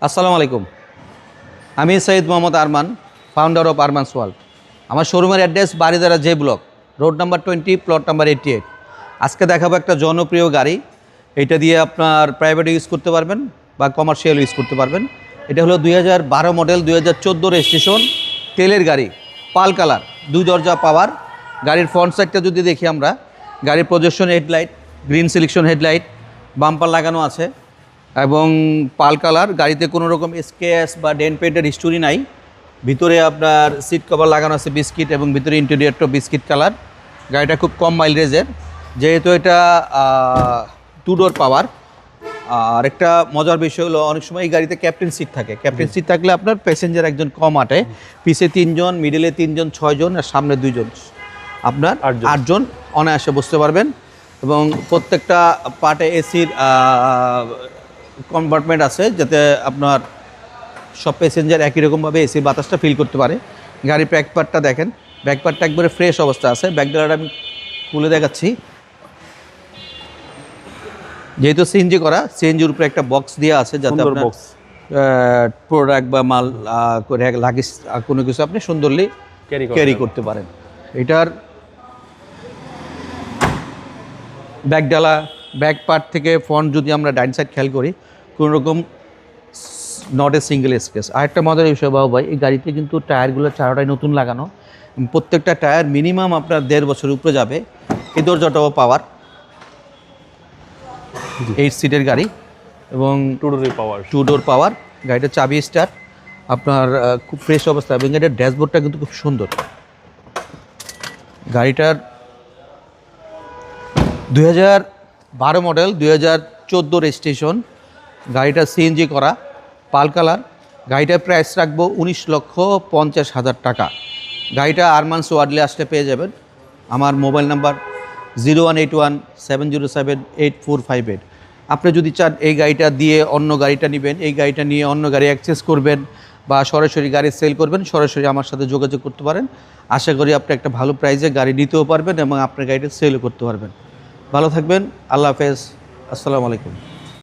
আসসালামু আলাইকুম। আমি Syed Mohammad Arman, founder of Armans world. আমার শোরুমের address Baridhara J block, road number 20, plot number 88। আজকে দেখাবো একটা জনপ্রিয় গাড়ি। এটা দিয়ে আপনার প্রাইভেট ইউজ করতে পারবেন বা কমার্শিয়াল ইউজ করতে পারবেন। এটা হলো 2012 মডেল, 2014 রেজিস্ট্রেশন, তেলের গাড়ি, পাল কালার, 2 দরজা পাওয়ার। গাড়ির ফ্রন্ট সাইডটা যদি দেখি আমরা, গাড়ির projection headlight, green selection headlight, bumper লাগানো আছে এবং পাল কালার। গাড়িতে কোনো রকম স্ক্র্যাচ বা ডেন্ট পেন্টের হিস্টোরি নাই। ভিতরে আপনার সিট কভার লাগানো আছে বিস্কিট এবং ভিতরে ইন্টেরিয়রটা বিস্কিট কালার। গাড়িটা খুব কম মাইলেজের, যেহেতু এটা 2 ডোর পাওয়ার। আর একটা মজার বিষয় হলো, অনেক সময় এই গাড়িতে ক্যাপ্টেন সিট থাকে। ক্যাপ্টেন সিট থাকলে আপনার প্যাসেঞ্জার একজন কম আটে, পিছে 3 জন, মিডিলে 3 জন, 6 জন, আর সামনে 2 জন, আপনার 8 জন অনায়াসে বসতে পারবেন। এবং প্রত্যেকটা পার্টে এসির কম্পার্টমেন্ট আছে, যাতে আপনার সব প্যাসেঞ্জার একই রকমভাবে এসির বাতাসটা ফিল করতে পারে। গাড়ির ব্যাক পার্টটা দেখেন, ব্যাক পার্টটা একবারে ফ্রেশ অবস্থা আছে। ব্যাক ডালাটা আমি খুলে দেখাচ্ছি। যেহেতু সিএনজি করা, সিএনজির উপরে একটা বক্স দেওয়া আছে, যাতে আপনার প্রোডাক্ট বা মাল করে লাগেজ কোনো কিছু আপনি সুন্দরলি ক্যারি করতে পারেন। এটার ব্যাক ডালা, ব্যাক পার্ট থেকে ফ্রন্ট যদি আমরা ডাইন সাইড খেয়াল করি, কোনো রকম নট এ সিঙ্গেল স্পেস। আরেকটা মজার বিষয় বাবু ভাই, এই গাড়িতে কিন্তু টায়ারগুলো চারোটাই নতুন লাগানো। প্রত্যেকটা টায়ার মিনিমাম আপনার 1.5 বছর উপরে যাবে। এই দরজাটাও পাওয়ার, 8 সিটের গাড়ি এবং 2 ডোর পাওয়ার। গাড়িটা চাবি স্টার্ট, আপনার খুব ফ্রেশ অবস্থা। এবং এটার ড্যাশবোর্ডটা কিন্তু খুব সুন্দর। গাড়িটার 2012 মডেল, 2014 রেজিস্ট্রেশন। গাড়িটা সিএনজি করা, পাল কালার। গাড়িটার প্রাইস রাখবো 19,50,000 টাকা। গাড়িটা আরমানস ওয়ার্ল্ডে আসলে পেয়ে যাবেন। আমার মোবাইল নাম্বার 0181-707-8458। আপনি যদি চান এই গাড়িটা দিয়ে অন্য গাড়িটা নেবেন, এই গাড়িটা নিয়ে অন্য গাড়ি অ্যাক্সেস করবেন বা সরাসরি গাড়ি সেল করবেন, সরাসরি আমার সাথে যোগাযোগ করতে পারেন। আশা করি আপনি একটা ভালো প্রাইসে গাড়ি নিতেও পারবেন এবং আপনার গাড়িটা সেলও করতে পারবেন। ভালো থাকবেন, আল্লাহ হাফেজ, আসসালামু আলাইকুম।